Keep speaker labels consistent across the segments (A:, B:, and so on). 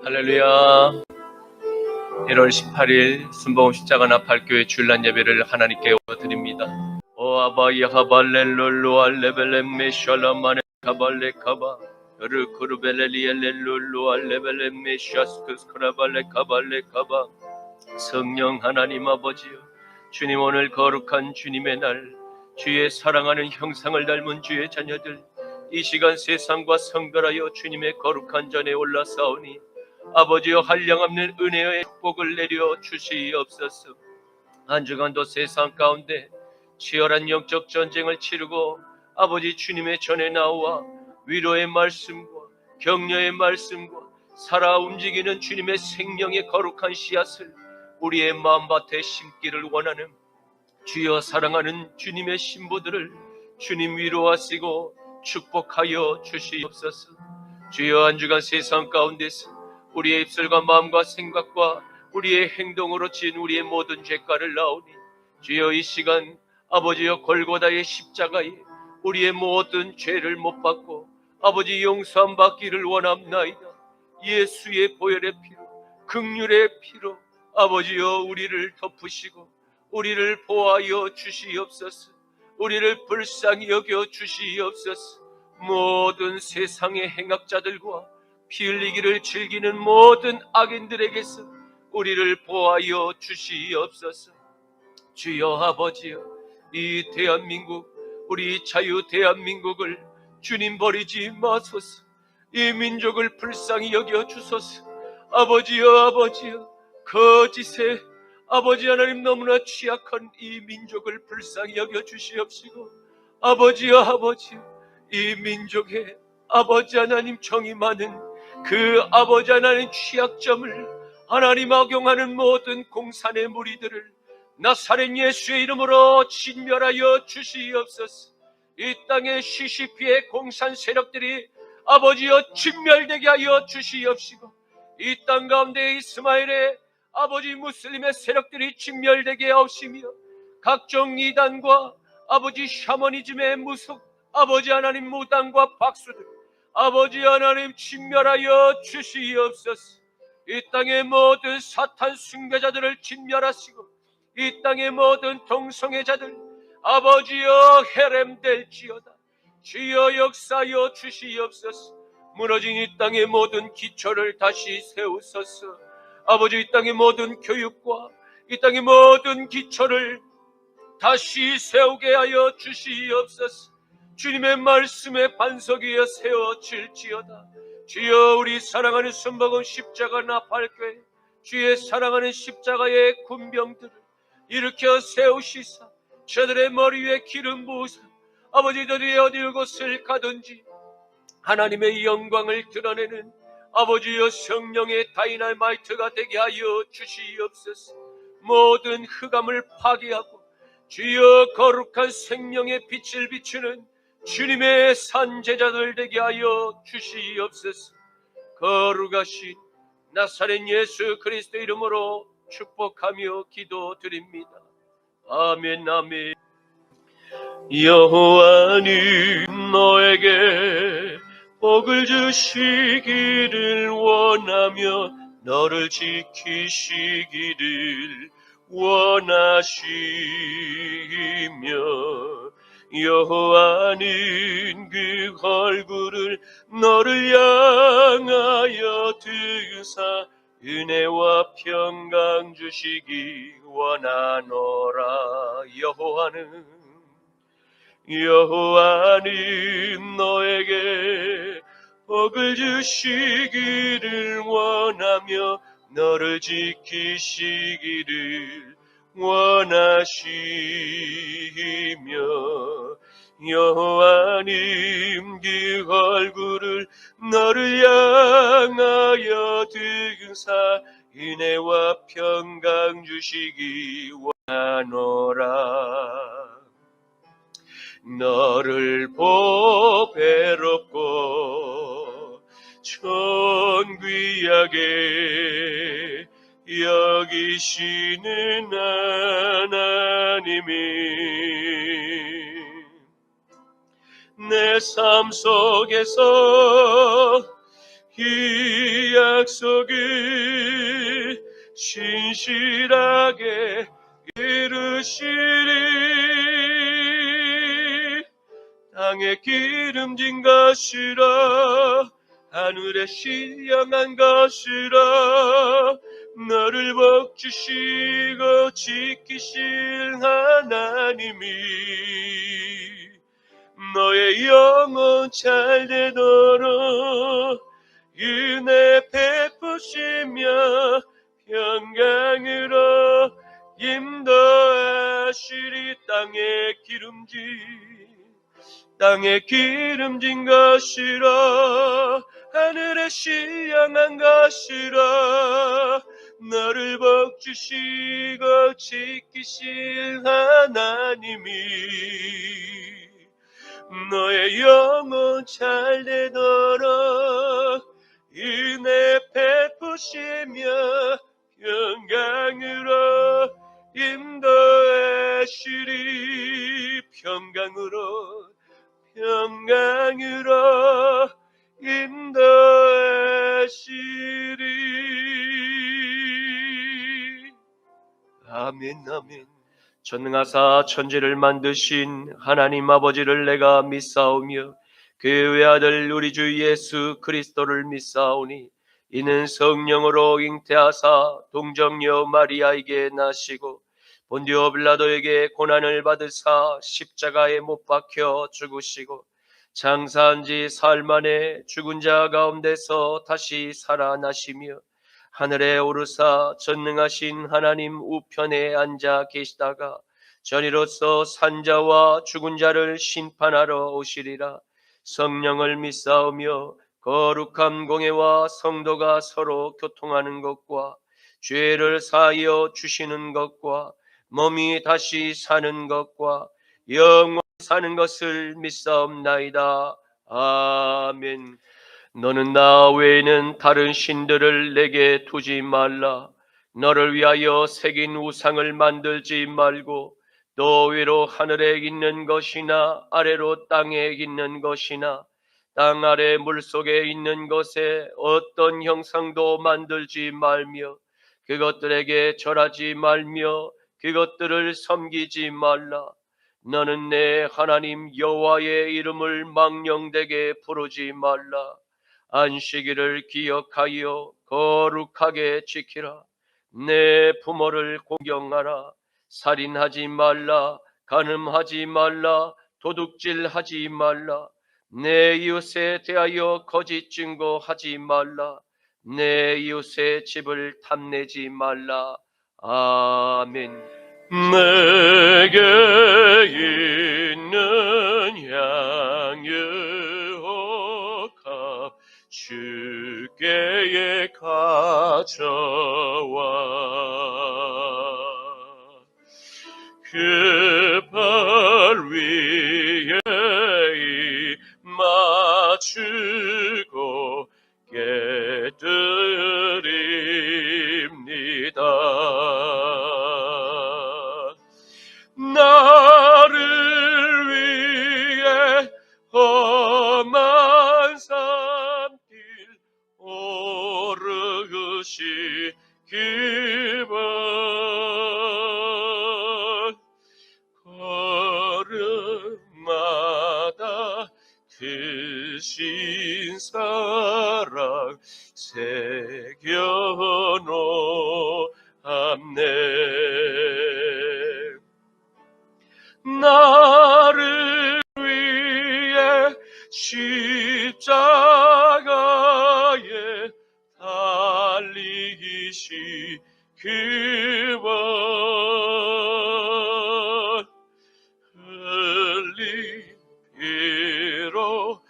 A: 할렐루야. 1월 18일 순복음 십자가 나팔교회 주일날 예배를 하나님께 드립니다. 오 아바야 하발렐룰루 알레벨렘 메샬라마네 카발레 카바 르크르벨레리엘렐룰루 알레벨렘 메샤스크스크라발레 카발레 카바. 성령 하나님 아버지여, 주님 오늘 거룩한 주님의 날, 주의 사랑하는 형상을 닮은 주의 자녀들 이 시간 세상과 성별하여 주님의 거룩한 전에 올라사오니 아버지여 한량없는 은혜의 축복을 내려 주시옵소서. 한 주간도 세상 가운데 치열한 영적 전쟁을 치르고 아버지 주님의 전에 나와 위로의 말씀과 격려의 말씀과 살아 움직이는 주님의 생명의 거룩한 씨앗을 우리의 마음밭에 심기를 원하는 주여, 사랑하는 주님의 신부들을 주님 위로하시고 축복하여 주시옵소서. 주여, 한 주간 세상 가운데서 우리의 입술과 마음과 생각과 우리의 행동으로 지은 우리의 모든 죄가를 나오니 주여, 이 시간 아버지여 골고다의 십자가에 우리의 모든 죄를 못 받고 아버지 용서함 받기를 원합나이다. 예수의 보혈의 피로, 긍휼의 피로 아버지여 우리를 덮으시고 우리를 보호하여 주시옵소서. 우리를 불쌍히 여겨 주시옵소서. 모든 세상의 행악자들과 피 흘리기를 즐기는 모든 악인들에게서 우리를 보호하여 주시옵소서. 주여 아버지여, 이 대한민국, 우리 자유 대한민국을 주님 버리지 마소서. 이 민족을 불쌍히 여겨 주소서. 아버지여, 거짓에 아버지 하나님 너무나 취약한 이 민족을 불쌍히 여겨 주시옵시고, 아버지여, 이 민족에 아버지 하나님 정이 많은 그 아버지 하나님 취약점을 하나님 악용하는 모든 공산의 무리들을 나사렛 예수의 이름으로 진멸하여 주시옵소서. 이 땅의 시시피의 공산 세력들이 아버지여 진멸되게 하여 주시옵시고, 이 땅 가운데 이스마엘의 아버지 무슬림의 세력들이 진멸되게 하옵시며, 각종 이단과 아버지 샤머니즘의 무속 아버지 하나님 무당과 박수들 아버지 하나님 진멸하여 주시옵소서. 이 땅의 모든 사탄 숭배자들을 진멸하시고 이 땅의 모든 동성애자들 아버지여 헤렘될지어다. 주여 역사하여 주시옵소서. 무너진 이 땅의 모든 기초를 다시 세우소서. 아버지, 이 땅의 모든 교육과 이 땅의 모든 기초를 다시 세우게 하여 주시옵소서. 주님의 말씀의 반석 위에 세워질지어다. 주여, 우리 사랑하는 순복음 십자가 나팔교회 주의 사랑하는 십자가의 군병들을 일으켜 세우시사 저들의 머리 위에 기름 부으사 아버지들이 어디 곳을 가든지 하나님의 영광을 드러내는 아버지여 성령의 다이나마이트가 되게 하여 주시옵소서. 모든 흑암을 파괴하고 주여 거룩한 생명의 빛을 비추는 주님의 산제자들 되게 하여 주시옵소서. 거룩하신 나사렛 예수 그리스도 이름으로 축복하며 기도드립니다. 아멘, 아멘. 여호와는 너에게 복을 주시기를 원하며 너를 지키시기를 원하시며, 여호와는 그 얼굴을 너를 향하여 드사 은혜와 평강 주시기 원하노라. 여호와는 너에게 복을 주시기를 원하며 너를 지키시기를 원하시며, 여호와는 그 얼굴을 너를 향하여 드사 은혜와 평강 주시기 원하노라. 너를 보배롭고 존귀하게 여기시는 하나님이 내 삶 속에서 이 약속을 신실하게 이루시리. 땅에 기름진 것이라 하늘에 신령한 것이라 너를 복주시고 지키실 하나님이 너의 영혼 잘되도록 은혜 베푸시며 평강으로 인도하시리. 땅에 기름진 것이라 하늘에 신령한 것이라 너를 복주시고 지키실 하나님이 너의 영혼 잘되도록 은혜 베푸시며 평강으로 인도하시리. 평강으로 인도하시리. 아멘 아멘. 전능하사 천지를 만드신 하나님 아버지를 내가 믿사오며 그 외아들 우리 주 예수 그리스도를 믿사오니 이는 성령으로 잉태하사 동정녀 마리아에게 나시고 본디오 빌라도에게 고난을 받으사 십자가에 못 박혀 죽으시고 장사한 지 사흘 만에 죽은 자 가운데서 다시 살아나시며 하늘에 오르사 전능하신 하나님 우편에 앉아 계시다가 전이로서 산자와 죽은 자를 심판하러 오시리라. 성령을 믿사오며 거룩한 공회와 성도가 서로 교통하는 것과 죄를 사하여 주시는 것과 몸이 다시 사는 것과 영원히 사는 것을 믿사옵나이다. 아멘. 너는 나 외에는 다른 신들을 내게 두지 말라. 너를 위하여 새긴 우상을 만들지 말고 너 위로 하늘에 있는 것이나 아래로 땅에 있는 것이나 땅 아래 물속에 있는 것에 어떤 형상도 만들지 말며 그것들에게 절하지 말며 그것들을 섬기지 말라. 너는 내 하나님 여호와의 이름을 망령되게 부르지 말라. 안식일을 기억하여 거룩하게 지키라. 내 부모를 공경하라. 살인하지 말라. 간음하지 말라. 도둑질하지 말라. 내 이웃에 대하여 거짓 증거하지 말라. 내 이웃의 집을 탐내지 말라. 아멘. 내게 있는 양의 옥합 주께에 가져와 그 발 위에 맞추고 깨드립니다. 나를 위해 험한 산길 오르시 기분 걸음마다 크신 사랑 새겨놓았네. 나를 위해 십자가에 달리시 그분 흘린 피로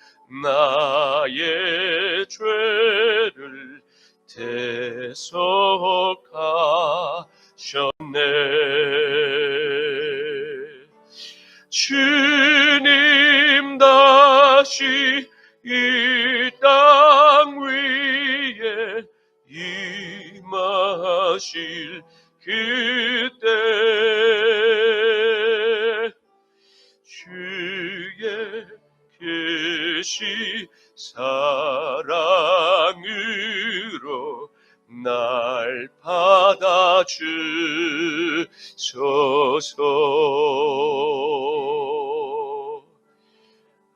A: 나의 죄를 대속하셨네. 주님 다시 이 땅 위에 임하실 그때 주의 그 반드시 사랑으로 날 받아주소서.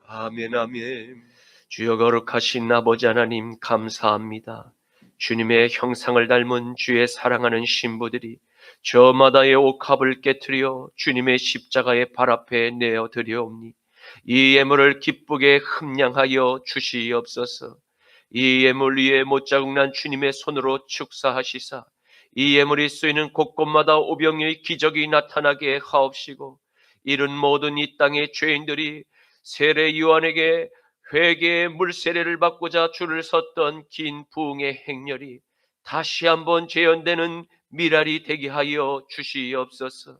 A: 아멘, 아멘. 주여, 거룩하신 아버지 하나님, 감사합니다. 주님의 형상을 닮은 주의 사랑하는 신부들이 저마다의 옥합을 깨트려 주님의 십자가의 발 앞에 내어드려옵니 이 예물을 기쁘게 흠량하여 주시옵소서. 이 예물 위에 못자국 난 주님의 손으로 축사하시사 이 예물이 쓰이는 곳곳마다 오병이의 기적이 나타나게 하옵시고, 이른 모든 이 땅의 죄인들이 세례 요한에게 회개의 물세례를 받고자 줄을 섰던 긴 부흥의 행렬이 다시 한번 재현되는 미랄이 되게 하여 주시옵소서.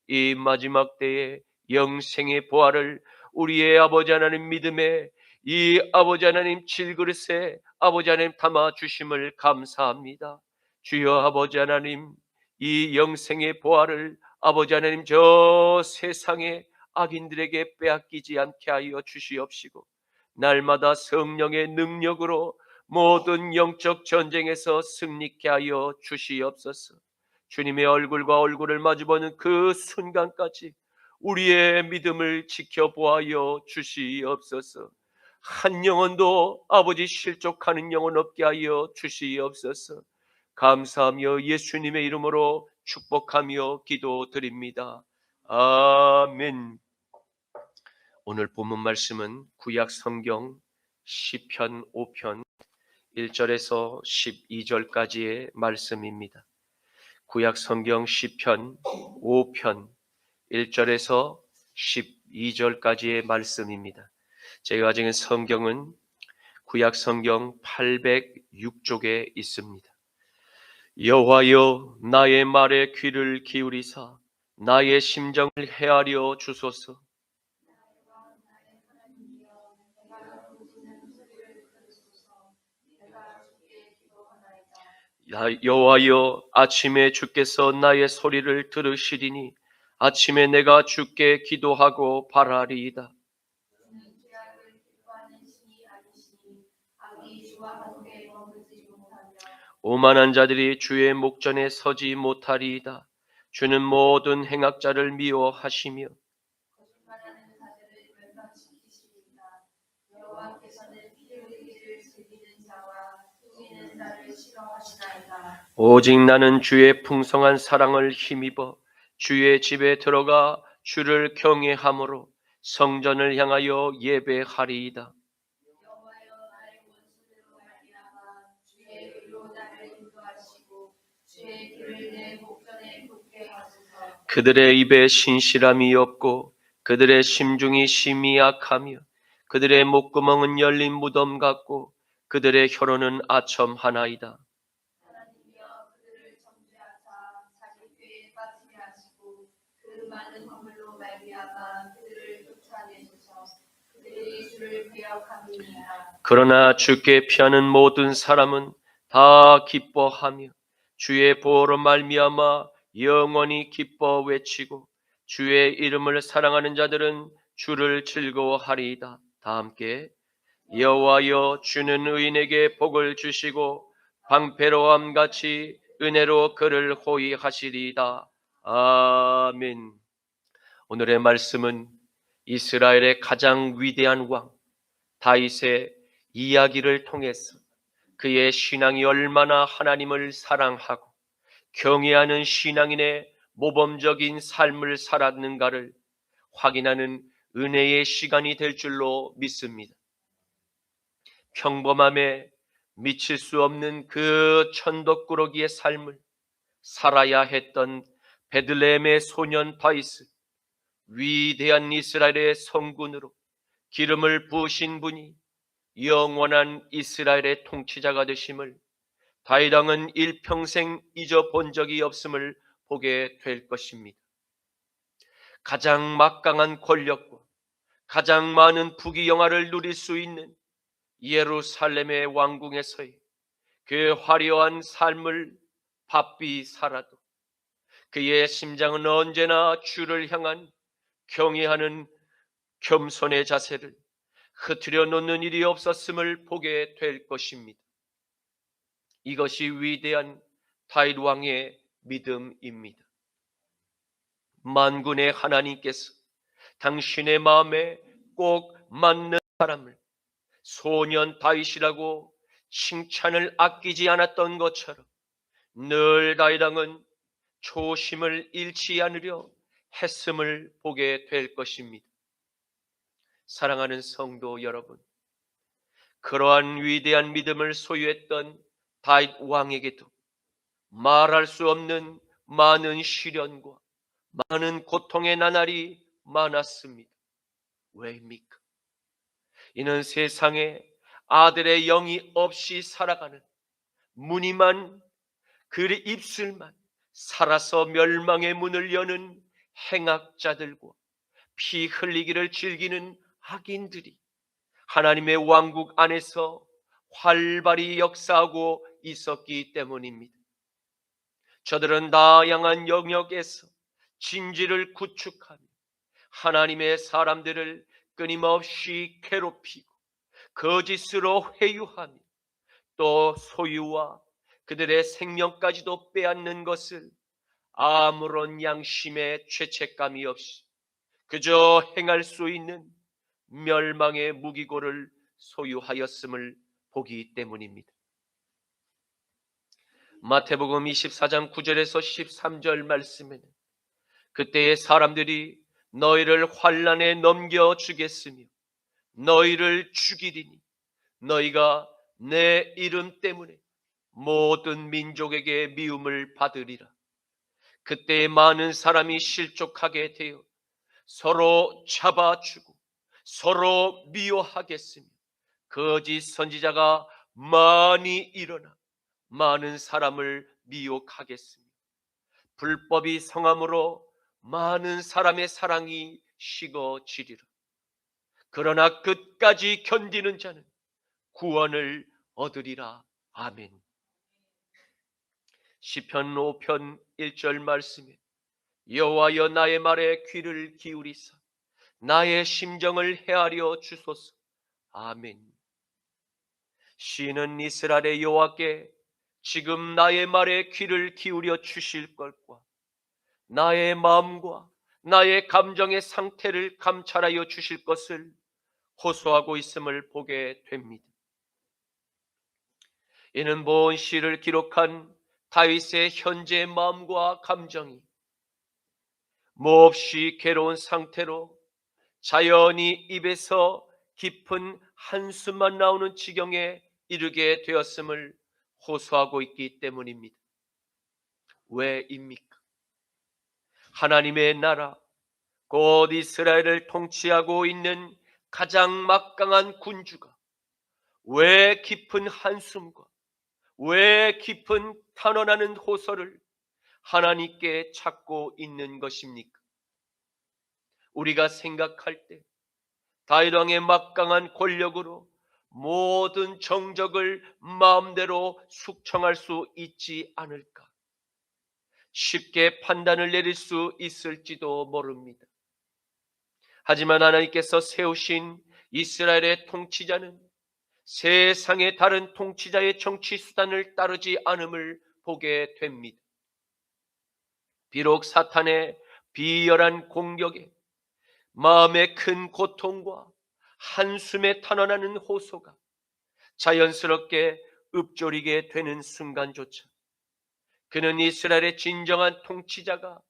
A: 이 마지막 때에 영생의 보화를 우리의 아버지 하나님 믿음에 이 아버지 하나님 질그릇에 아버지 하나님 담아 주심을 감사합니다. 주여 아버지 하나님, 이 영생의 보화를 아버지 하나님 저 세상의 악인들에게 빼앗기지 않게 하여 주시옵시고, 날마다 성령의 능력으로 모든 영적 전쟁에서 승리케 하여 주시옵소서. 주님의 얼굴과 얼굴을 마주보는 그 순간까지 우리의 믿음을 지켜보아여 주시옵소서. 한 영혼도 아버지 실족하는 영혼 없게 하여 주시옵소서. 감사하며 예수님의 이름으로 축복하며 기도드립니다. 아멘. 오늘 본문 말씀은 구약 성경 시편 5편 1절에서 12절까지의 말씀입니다. 구약 성경 시편 5편 1절에서 12절까지의 말씀입니다. 제가 가진 성경은 구약 성경 806쪽에 있습니다. 여호와여, 나의 말에 귀를 기울이사 나의 심정을 헤아려 주소서. 여호와여, 아침에 주께서 나의 소리를 들으시리니 아침에 내가 주께 기도하고 바라리이다. 오만한 자들이 주의 목전에 서지 못하리이다. 주는 모든 행악자를 미워하시며 오직 나는 주의 풍성한 사랑을 힘입어 주의 집에 들어가 주를 경외함으로 성전을 향하여 예배하리이다. 그들의 입에 신실함이 없고 그들의 심중이 심히 악하며 그들의 목구멍은 열린 무덤 같고 그들의 혀로는 아첨하나이다. 그러나 주께 피하는 모든 사람은 다 기뻐하며 주의 보호로 말미암아 영원히 기뻐 외치고 주의 이름을 사랑하는 자들은 주를 즐거워하리이다. 다 함께 여호와여, 주는 의인에게 복을 주시고 방패로함 같이 은혜로 그를 호위하시리이다. 아멘. 오늘의 말씀은 이스라엘의 가장 위대한 왕 다윗의 이야기를 통해서 그의 신앙이 얼마나 하나님을 사랑하고 경외하는 신앙인의 모범적인 삶을 살았는가를 확인하는 은혜의 시간이 될 줄로 믿습니다. 평범함에 미칠 수 없는 그 천덕꾸러기의 삶을 살아야 했던 베들레헴의 소년 다윗을 위대한 이스라엘의 성군으로 기름을 부으신 분이 영원한 이스라엘의 통치자가 되심을 다윗 왕은 일평생 잊어본 적이 없음을 보게 될 것입니다. 가장 막강한 권력과 가장 많은 부귀영화를 누릴 수 있는 예루살렘의 왕궁에서의 그 화려한 삶을 바삐 살아도 그의 심장은 언제나 주를 향한 경외하는 겸손의 자세를 흐트려 놓는 일이 없었음을 보게 될 것입니다. 이것이 위대한 다윗 왕의 믿음입니다. 만군의 하나님께서 당신의 마음에 꼭 맞는 사람을 소년 다윗이라고 칭찬을 아끼지 않았던 것처럼 늘 다윗 왕은 초심을 잃지 않으려 했음을 보게 될 것입니다. 사랑하는 성도 여러분, 그러한 위대한 믿음을 소유했던 다윗 왕에게도 말할 수 없는 많은 시련과 많은 고통의 나날이 많았습니다. 왜입니까? 이는 세상에 아들의 영이 없이 살아가는 무늬만, 그 입술만 살아서 멸망의 문을 여는 행악자들과 피 흘리기를 즐기는 악인들이 하나님의 왕국 안에서 활발히 역사하고 있었기 때문입니다. 저들은 다양한 영역에서 진지를 구축하며 하나님의 사람들을 끊임없이 괴롭히고 거짓으로 회유하며 또 소유와 그들의 생명까지도 빼앗는 것을 아무런 양심의 죄책감이 없이 그저 행할 수 있는 멸망의 무기고를 소유하였음을 보기 때문입니다. 마태복음 24장 9절에서 13절 말씀에는 그때의 사람들이 너희를 환난에 넘겨주겠으며 너희를 죽이리니 너희가 내 이름 때문에 모든 민족에게 미움을 받으리라. 그때 많은 사람이 실족하게 되어 서로 잡아주고 서로 미워하겠으며 거짓 선지자가 많이 일어나 많은 사람을 미혹하겠으며 불법이 성함으로 많은 사람의 사랑이 식어지리라. 그러나 끝까지 견디는 자는 구원을 얻으리라. 아멘. 시편 5편 1절 말씀에 여호와여 나의 말에 귀를 기울이사 나의 심정을 헤아려 주소서. 아멘. 시인은 이스라엘의 여호와께 지금 나의 말에 귀를 기울여 주실 것과 나의 마음과 나의 감정의 상태를 감찰하여 주실 것을 호소하고 있음을 보게 됩니다. 이는 본 시를 기록한 다윗의 현재 마음과 감정이 몹시 괴로운 상태로 자연히 입에서 깊은 한숨만 나오는 지경에 이르게 되었음을 호소하고 있기 때문입니다. 왜입니까? 하나님의 나라 곧 이스라엘을 통치하고 있는 가장 막강한 군주가 왜 깊은 한숨과 왜 깊은 탄원하는 호소를 하나님께 찾고 있는 것입니까? 우리가 생각할 때 다윗 왕의 막강한 권력으로 모든 정적을 마음대로 숙청할 수 있지 않을까? 쉽게 판단을 내릴 수 있을지도 모릅니다. 하지만 하나님께서 세우신 이스라엘의 통치자는 세상의 다른 통치자의 정치 수단을 따르지 않음을 보게 됩니다. 비록 사탄의 비열한 공격에 마음의 큰 고통과 한숨에 탄원하는 호소가 자연스럽게 읊조리게 되는 순간조차 그는 이스라엘의 진정한 통치자가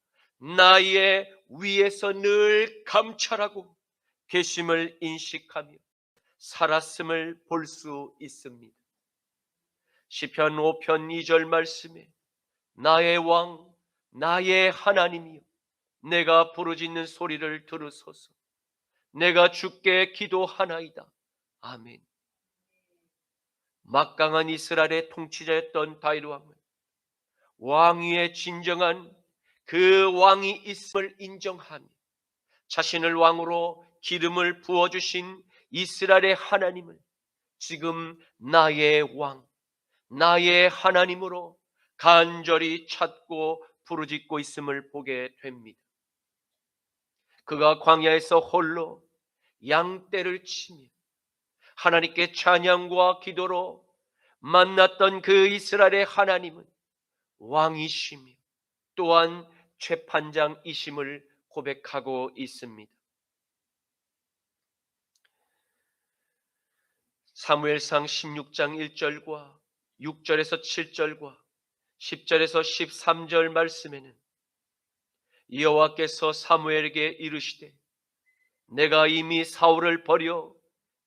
A: 나의 위에서 늘 감찰하고 계심을 인식하며 살았음을 볼 수 있습니다. 시편 5편 2절 말씀에 나의 왕 나의 하나님이여 내가 부르짖는 소리를 들으소서. 내가 주께 기도하나이다. 아멘. 막강한 이스라엘의 통치자였던 다윗 왕은 왕위의 진정한 그 왕이 있음을 인정하며 자신을 왕으로 기름을 부어주신 이스라엘의 하나님을 지금 나의 왕, 나의 하나님으로 간절히 찾고 부르짖고 있음을 보게 됩니다. 그가 광야에서 홀로 양떼를 치며 하나님께 찬양과 기도로 만났던 그 이스라엘의 하나님은 왕이시며 또한 재판장이심을 고백하고 있습니다. 사무엘상 16장 1절과 6절에서 7절과 10절에서 13절 말씀에는 여호와께서 사무엘에게 이르시되 내가 이미 사울을 버려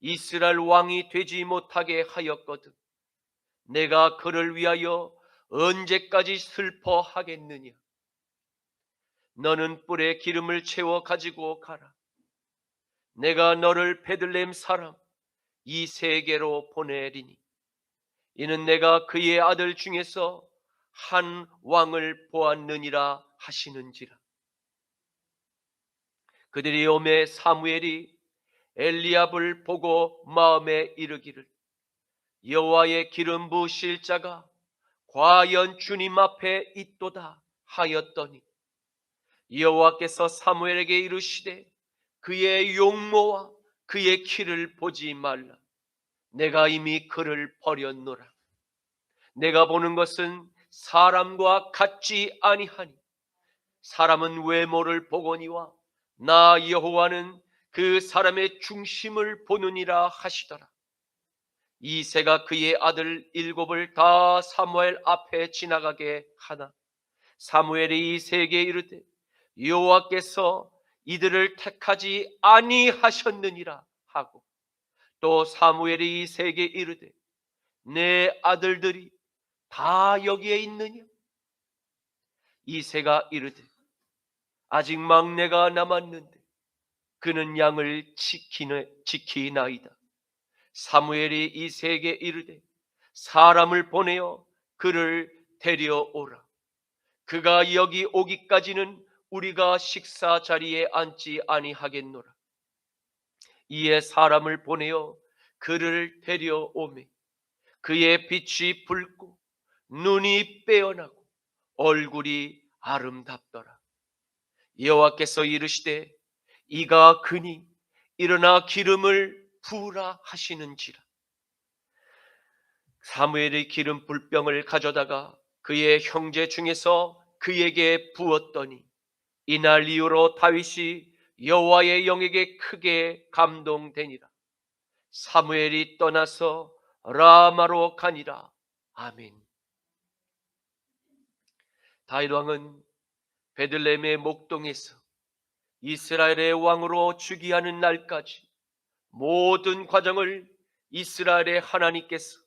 A: 이스라엘 왕이 되지 못하게 하였거든 내가 그를 위하여 언제까지 슬퍼하겠느냐. 너는 뿔에 기름을 채워 가지고 가라. 내가 너를 베들레헴 사람 이세게로 보내리니 이는 내가 그의 아들 중에서 한 왕을 보았느니라 하시는지라. 그들이 오매 사무엘이 엘리압을 보고 마음에 이르기를 여호와의 기름 부으실 자가 과연 주님 앞에 있도다 하였더니 여호와께서 사무엘에게 이르시되 그의 용모와 그의 키를 보지 말라. 내가 이미 그를 버렸노라. 내가 보는 것은 사람과 같지 아니하니 사람은 외모를 보거니와 나 여호와는 그 사람의 중심을 보느니라 하시더라. 이새가 그의 아들 7을 다 사무엘 앞에 지나가게 하나 사무엘이 이새에게 이르되 여호와께서 이들을 택하지 아니하셨느니라 하고 또 사무엘이 이새에게 이르되 내 아들들이 다 여기에 있느냐. 이새가 이르되 아직 막내가 남았는데 그는 양을 지키나이다. 사무엘이 이새에게 이르되 사람을 보내어 그를 데려오라. 그가 여기 오기까지는 우리가 식사 자리에 앉지 아니하겠노라. 이에 사람을 보내어 그를 데려오매 그의 빛이 붉고 눈이 빼어나고 얼굴이 아름답더라. 여호와께서 이르시되 이가 그니 일어나 기름을 부으라 하시는지라. 사무엘이 기름 불병을 가져다가 그의 형제 중에서 그에게 부었더니 이날 이후로 다윗이 여호와의 영에게 크게 감동되니라. 사무엘이 떠나서 라마로 가니라. 아멘. 다윗 왕은 베들레헴의 목동에서 이스라엘의 왕으로 즉위하는 날까지 모든 과정을 이스라엘의 하나님께서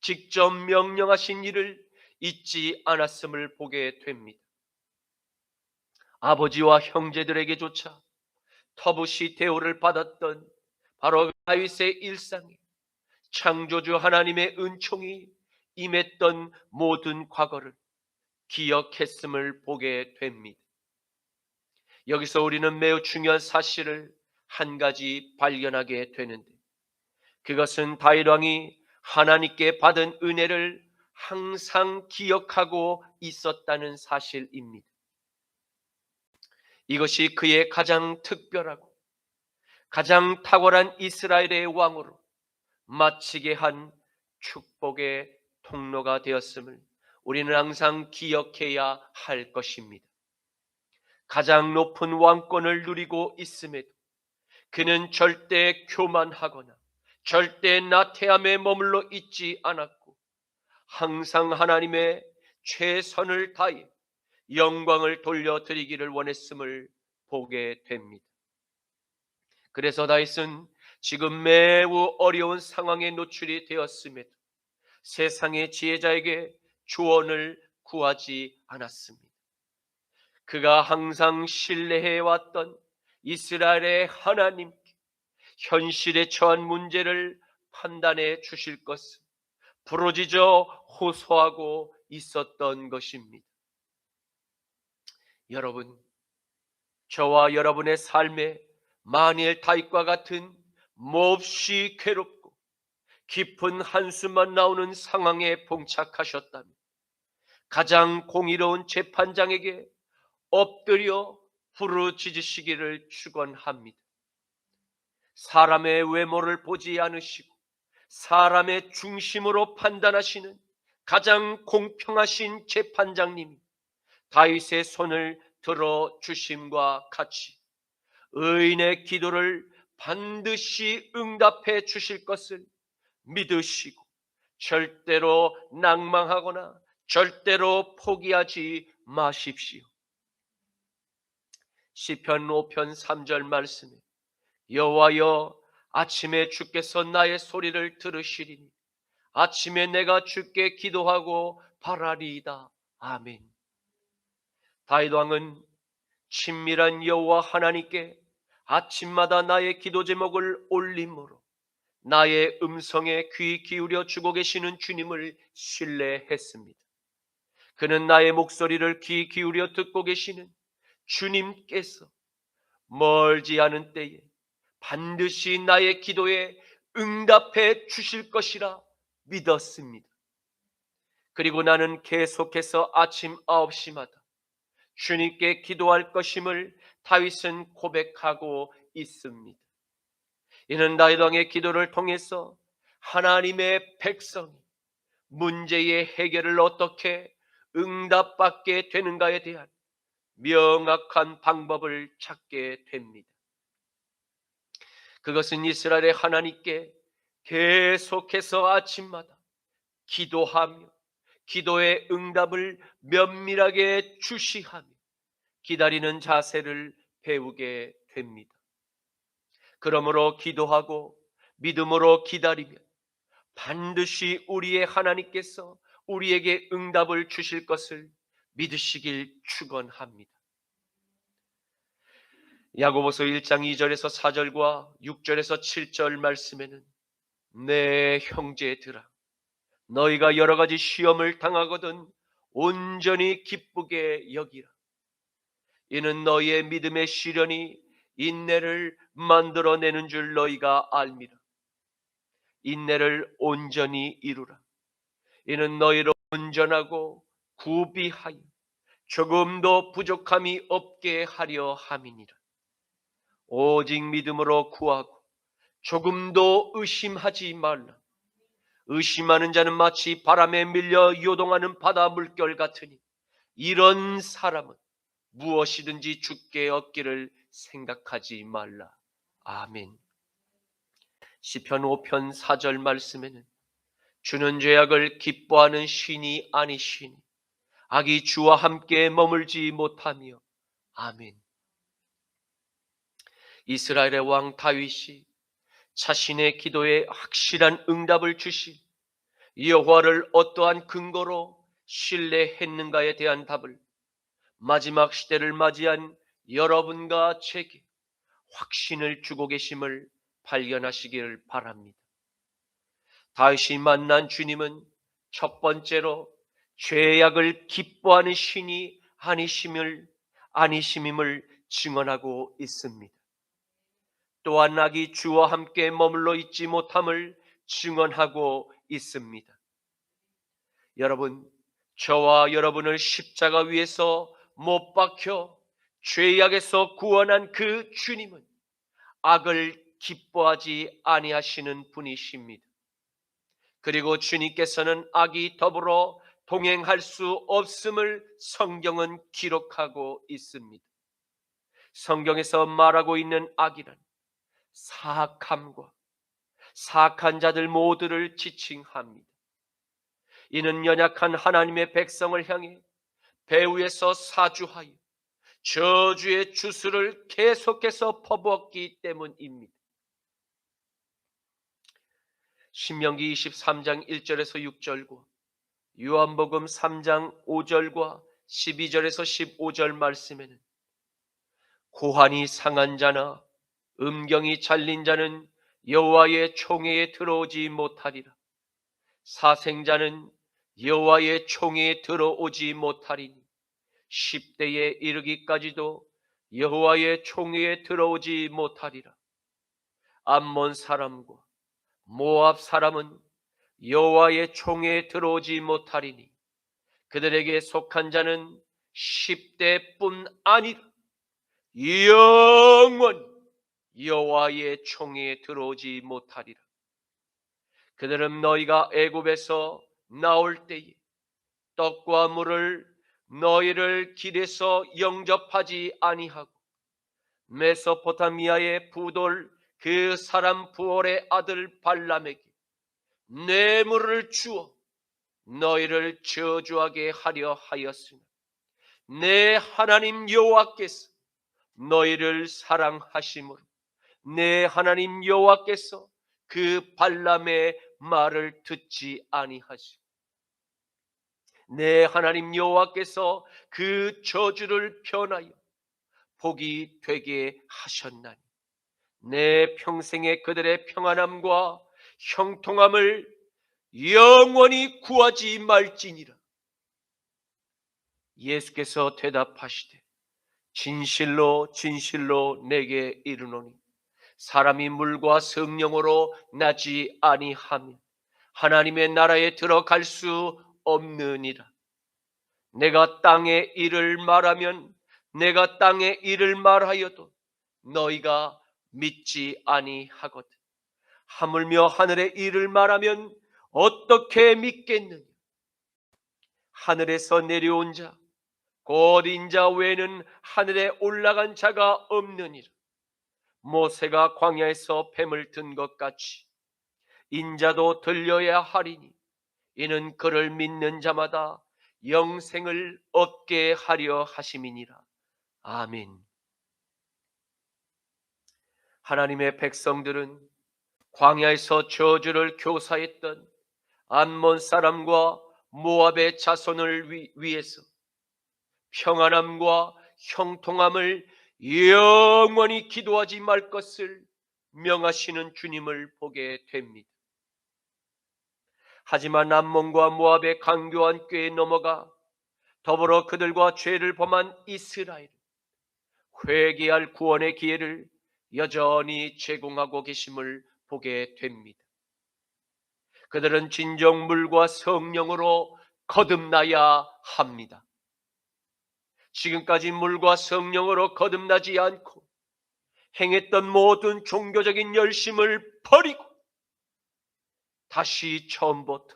A: 직접 명령하신 일을 잊지 않았음을 보게 됩니다. 아버지와 형제들에게조차 터부시 대우를 받았던 바로 다윗의 일상에 창조주 하나님의 은총이 임했던 모든 과거를 기억했음을 보게 됩니다. 여기서 우리는 매우 중요한 사실을 한 가지 발견하게 되는데 그것은 다윗 왕이 하나님께 받은 은혜를 항상 기억하고 있었다는 사실입니다. 이것이 그의 가장 특별하고 가장 탁월한 이스라엘의 왕으로 마치게 한 축복의 통로가 되었음을 우리는 항상 기억해야 할 것입니다. 가장 높은 왕권을 누리고 있음에도 그는 절대 교만하거나 절대 나태함에 머물러 있지 않았고 항상 하나님의 최선을 다해 영광을 돌려드리기를 원했음을 보게 됩니다. 그래서 다윗은 지금 매우 어려운 상황에 노출이 되었음에도 세상의 지혜자에게 조언을 구하지 않았습니다. 그가 항상 신뢰해왔던 이스라엘의 하나님께 현실에 처한 문제를 판단해 주실 것을 부르짖어 호소하고 있었던 것입니다. 여러분, 저와 여러분의 삶에 만일 다윗과 같은 몹시 괴롭고 깊은 한숨만 나오는 상황에 봉착하셨다면 가장 공의로운 재판장에게 엎드려 부르짖으시기를 축원합니다. 사람의 외모를 보지 않으시고 사람의 중심으로 판단하시는 가장 공평하신 재판장님이 다윗의 손을 들어 주심과 같이 의인의 기도를 반드시 응답해 주실 것을 믿으시고 절대로 낭망하거나 절대로 포기하지 마십시오. 시편 5편 3절 말씀에 여호와여 아침에 주께서 나의 소리를 들으시리니 아침에 내가 주께 기도하고 바라리이다. 아멘. 다윗 왕은 친밀한 여호와 하나님께 아침마다 나의 기도 제목을 올림으로 나의 음성에 귀 기울여 주고 계시는 주님을 신뢰했습니다. 그는 나의 목소리를 귀 기울여 듣고 계시는 주님께서 멀지 않은 때에 반드시 나의 기도에 응답해 주실 것이라 믿었습니다. 그리고 나는 계속해서 아침 9시마다 주님께 기도할 것임을 다윗은 고백하고 있습니다. 이는 다윗 왕의 기도를 통해서 하나님의 백성이 문제의 해결을 어떻게 응답받게 되는가에 대한 명확한 방법을 찾게 됩니다. 그것은 이스라엘의 하나님께 계속해서 아침마다 기도하며 기도의 응답을 면밀하게 주시하며 기다리는 자세를 배우게 됩니다. 그러므로 기도하고 믿음으로 기다리면 반드시 우리의 하나님께서 우리에게 응답을 주실 것을 믿으시길 축원합니다. 야고보서 1장 2절에서 4절과 6절에서 7절 말씀에는 내 형제들아 너희가 여러 가지 시험을 당하거든 온전히 기쁘게 여기라. 이는 너희의 믿음의 시련이 인내를 만들어내는 줄 너희가 알미라. 인내를 온전히 이루라. 이는 너희로 온전하고 구비하여 조금도 부족함이 없게 하려 함이니라. 오직 믿음으로 구하고 조금도 의심하지 말라. 의심하는 자는 마치 바람에 밀려 요동하는 바다 물결 같으니 이런 사람은 무엇이든지 주께 얻기를 생각하지 말라. 아멘. 시편 5편 4절 말씀에는 주는 죄악을 기뻐하는 신이 아니시니 악이 주와 함께 머물지 못하며. 아멘. 이스라엘의 왕 다윗이 자신의 기도에 확실한 응답을 주신 여호와를 어떠한 근거로 신뢰했는가에 대한 답을 마지막 시대를 맞이한 여러분과 제게 확신을 주고 계심을 발견하시길 바랍니다. 다윗이 만난 주님은 첫 번째로 죄악을 기뻐하는 신이 아니심임을 증언하고 있습니다. 또한 악이 주와 함께 머물러 있지 못함을 증언하고 있습니다. 여러분, 저와 여러분을 십자가 위에서 못 박혀 죄악에서 구원한 그 주님은 악을 기뻐하지 아니하시는 분이십니다. 그리고 주님께서는 악이 더불어 동행할 수 없음을 성경은 기록하고 있습니다. 성경에서 말하고 있는 악이란 사악함과 사악한 자들 모두를 지칭합니다. 이는 연약한 하나님의 백성을 향해 배후에서 사주하여 저주의 주술을 계속해서 퍼부었기 때문입니다. 신명기 23장 1절에서 6절과 요한복음 3장 5절과 12절에서 15절 말씀에는 고환이 상한 자나 음경이 잘린 자는 여호와의 총회에 들어오지 못하리라. 사생자는 여호와의 총회에 들어오지 못하리니 10대에 이르기까지도 여호와의 총회에 들어오지 못하리라. 암몬 사람과 모압 사람은 여호와의 총회에 들어오지 못하리니 그들에게 속한 자는 10대뿐 아니라 영원히 여호와의 총회에 들어오지 못하리라. 그들은 너희가 애굽에서 나올 때에 떡과 물을 너희를 길에서 영접하지 아니하고 메소포타미아의 부돌 그 사람 부올의 아들 발람에게 뇌물을 주어 너희를 저주하게 하려 하였으나 내 하나님 여호와께서 너희를 사랑하심으로 내 하나님 여호와께서 그 발람의 말을 듣지 아니하시고 내 하나님 여호와께서 그 저주를 변하여 복이 되게 하셨나니 내 평생에 그들의 평안함과 형통함을 영원히 구하지 말지니라. 예수께서 대답하시되 진실로 진실로 내게 이르노니 사람이 물과 성령으로 나지 아니하면 하나님의 나라에 들어갈 수 없느니라. 내가 땅의 일을 말하면 내가 땅의 일을 말하여도 너희가 믿지 아니하거든. 하물며 하늘의 일을 말하면 어떻게 믿겠느냐. 하늘에서 내려온 자 곧 인자 외에는 하늘에 올라간 자가 없느니라. 모세가 광야에서 뱀을 든 것 같이 인자도 들려야 하리니 이는 그를 믿는 자마다 영생을 얻게 하려 하심이니라. 아멘. 하나님의 백성들은 광야에서 저주를 교사했던 암몬 사람과 모압의 자손을 위해서 평안함과 형통함을 영원히 기도하지 말 것을 명하시는 주님을 보게 됩니다. 하지만 암몬과 모압의 강교한 꾀에 넘어가 더불어 그들과 죄를 범한 이스라엘 회개할 구원의 기회를 여전히 제공하고 계심을 보게 됩니다. 그들은 진정 물과 성령으로 거듭나야 합니다. 지금까지 물과 성령으로 거듭나지 않고 행했던 모든 종교적인 열심을 버리고 다시 처음부터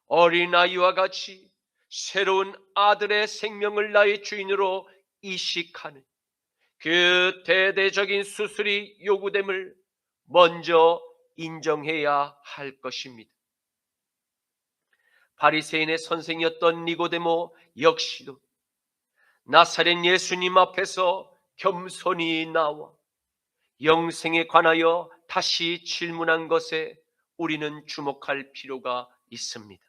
A: 어린아이와 같이 새로운 아들의 생명을 나의 주인으로 이식하는 그 대대적인 수술이 요구됨을 먼저 인정해야 할 것입니다. 바리새인의 선생이었던 니고데모 역시도 나사렛 예수님 앞에서 겸손히 나와 영생에 관하여 다시 질문한 것에 우리는 주목할 필요가 있습니다.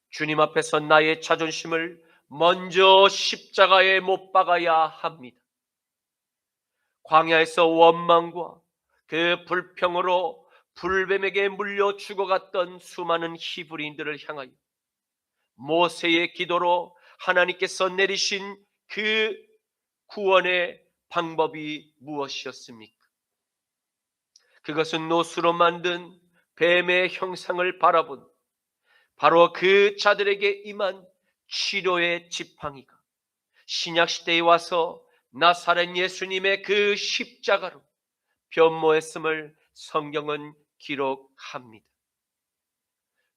A: 주님 앞에서 나의 자존심을 먼저 십자가에 못 박아야 합니다. 광야에서 원망과 그 불평으로 불뱀에게 물려 죽어갔던 수많은 히브리인들을 향하여 모세의 기도로 하나님께서 내리신 그 구원의 방법이 무엇이었습니까? 그것은 노수로 만든 뱀의 형상을 바라본 바로 그 자들에게 임한 치료의 지팡이가 신약시대에 와서 나사렛 예수님의 그 십자가로 변모했음을 성경은 기록합니다.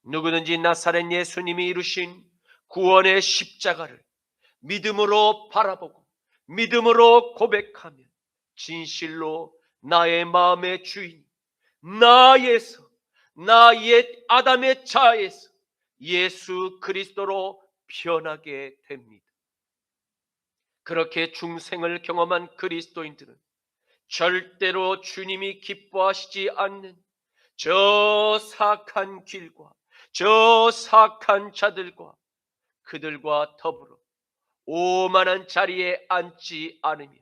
A: 누구든지 나사렛 예수님이 이루신 구원의 십자가를 믿음으로 바라보고 믿음으로 고백하면 진실로 나의 마음의 주인, 나에서 나 옛 아담의 자에서 예수 그리스도로 변하게 됩니다. 그렇게 중생을 경험한 그리스도인들은 절대로 주님이 기뻐하시지 않는 저 사악한 길과 저 사악한 자들과 그들과 더불어 오만한 자리에 앉지 않으며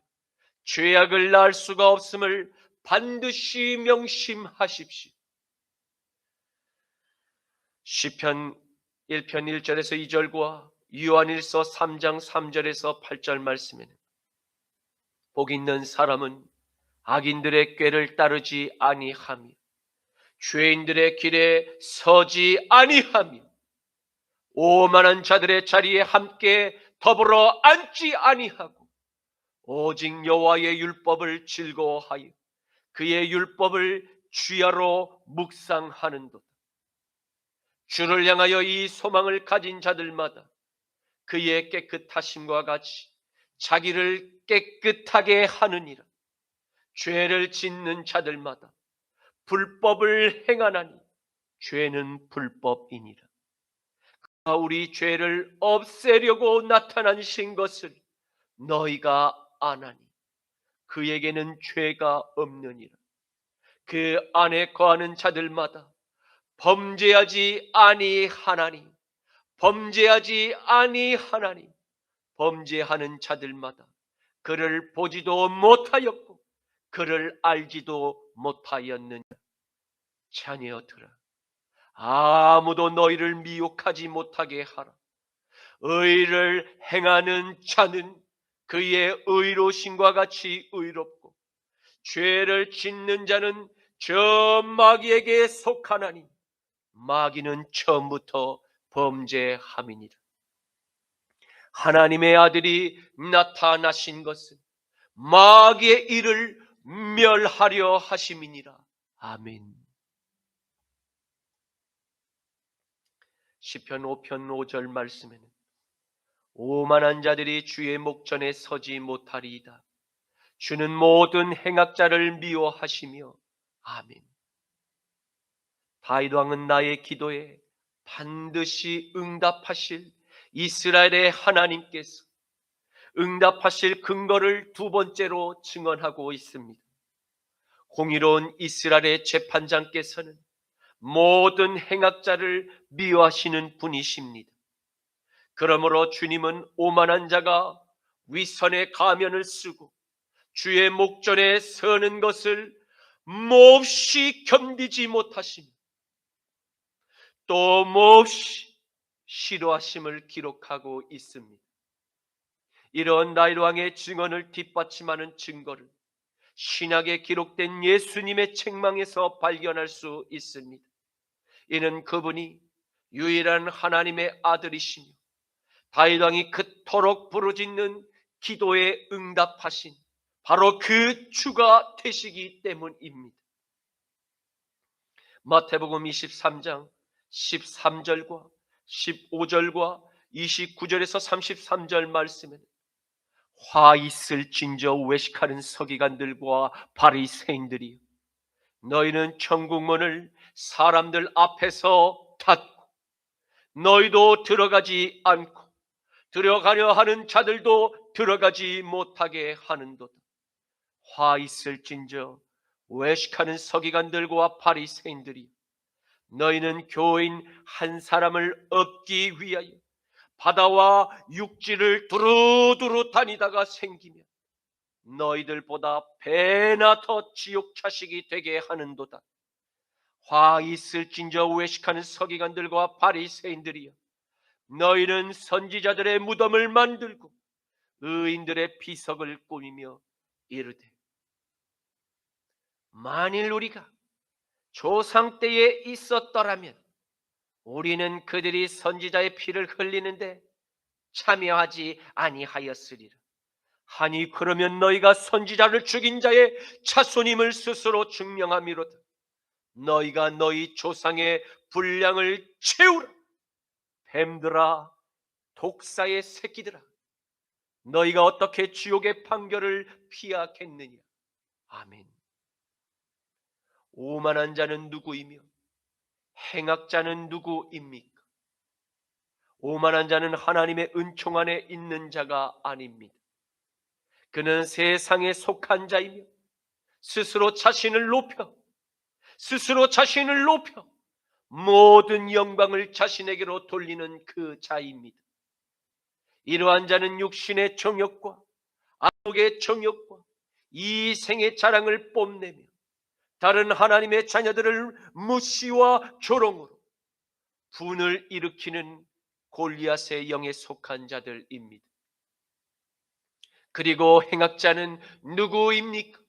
A: 죄악을 낳을 수가 없음을 반드시 명심하십시오. 시편 1편 1절에서 2절과 요한일서 3장 3절에서 8절 말씀에는 복 있는 사람은 악인들의 꾀를 따르지 아니하며 죄인들의 길에 서지 아니하며 오만한 자들의 자리에 함께 더불어 앉지 아니하고 오직 여호와의 율법을 즐거워하여 그의 율법을 주야로 묵상하는도다. 주를 향하여 이 소망을 가진 자들마다 그의 깨끗하심과 같이 자기를 깨끗하게 하느니라. 죄를 짓는 자들마다 불법을 행하나니 죄는 불법이니라. 그가 우리 죄를 없애려고 나타나신 것을 너희가 아나니 그에게는 죄가 없느니라. 그 안에 거하는 자들마다 범죄하지 아니하나니 범죄하지 아니하나니 범죄하는 자들마다 그를 보지도 못하였고 그를 알지도 못하였느냐. 자녀들아, 아무도 너희를 미혹하지 못하게 하라. 의를 행하는 자는 그의 의로심과 같이 의롭고 죄를 짓는 자는 저 마귀에게 속하나니 마귀는 처음부터 범죄함이니라. 하나님의 아들이 나타나신 것은 마귀의 일을 멸하려 하심이니라. 아멘. 시편 5편 5절 말씀에는 오만한 자들이 주의 목전에 서지 못하리이다. 주는 모든 행악자를 미워하시며. 아멘. 다윗 왕은 나의 기도에 반드시 응답하실 이스라엘의 하나님께서 응답하실 근거를 두 번째로 증언하고 있습니다. 공의로운 이스라엘의 재판장께서는 모든 행악자를 미워하시는 분이십니다. 그러므로 주님은 오만한 자가 위선의 가면을 쓰고 주의 목전에 서는 것을 몹시 견디지 못하시며 또 몹시 싫어하심을 기록하고 있습니다. 이런 다윗 왕의 증언을 뒷받침하는 증거를 신약에 기록된 예수님의 책망에서 발견할 수 있습니다. 이는 그분이 유일한 하나님의 아들이시며 다윗 왕이 그토록 부르짖는 기도에 응답하신 바로 그 주가 되시기 때문입니다. 마태복음 23장 13절과 15절과 29절에서 33절 말씀에는 화 있을 진저 외식하는 서기관들과 바리새인들이여, 너희는 천국문을 사람들 앞에서 닫고 너희도 들어가지 않고 들어가려 하는 자들도 들어가지 못하게 하는도다. 화 있을진저 외식하는 서기관들과 바리새인들이, 너희는 교인 한 사람을 얻기 위하여 바다와 육지를 두루두루 다니다가 생기면 너희들보다 배나 더 지옥 자식이 되게 하는도다. 화 있을진저 외식하는 서기관들과 바리새인들이여, 너희는 선지자들의 무덤을 만들고 의인들의 비석을 꾸미며 이르되, 만일 우리가 조상 때에 있었더라면 우리는 그들이 선지자의 피를 흘리는데 참여하지 아니하였으리라. 하니 그러면 너희가 선지자를 죽인 자의 자손임을 스스로 증명함이로다. 너희가 너희 조상의 분량을 채우라. 뱀들아, 독사의 새끼들아, 너희가 어떻게 지옥의 판결을 피하겠느냐. 아멘. 오만한 자는 누구이며 행악자는 누구입니까? 오만한 자는 하나님의 은총 안에 있는 자가 아닙니다. 그는 세상에 속한 자이며 스스로 자신을 높여 모든 영광을 자신에게로 돌리는 그 자입니다. 이러한 자는 육신의 정욕과 안목의 정욕과 이생의 자랑을 뽐내며 다른 하나님의 자녀들을 무시와 조롱으로 분을 일으키는 골리앗의 영에 속한 자들입니다. 그리고 행악자는 누구입니까?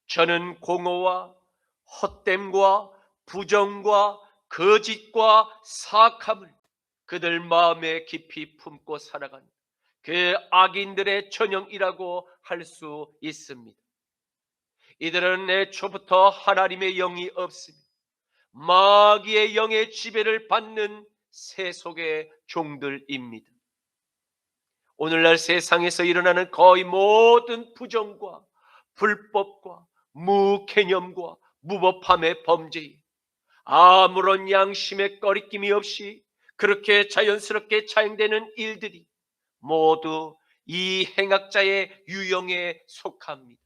A: 저는 공허와 헛됨과 부정과 거짓과 사악함을 그들 마음에 깊이 품고 살아가는 그 악인들의 전형이라고 할 수 있습니다. 이들은 애초부터 하나님의 영이 없으며 마귀의 영의 지배를 받는 세속의 종들입니다. 오늘날 세상에서 일어나는 거의 모든 부정과 불법과 무개념과 무법함의 범죄에 아무런 양심의 꺼리낌이 없이 그렇게 자연스럽게 자행되는 일들이 모두 이 행악자의 유형에 속합니다.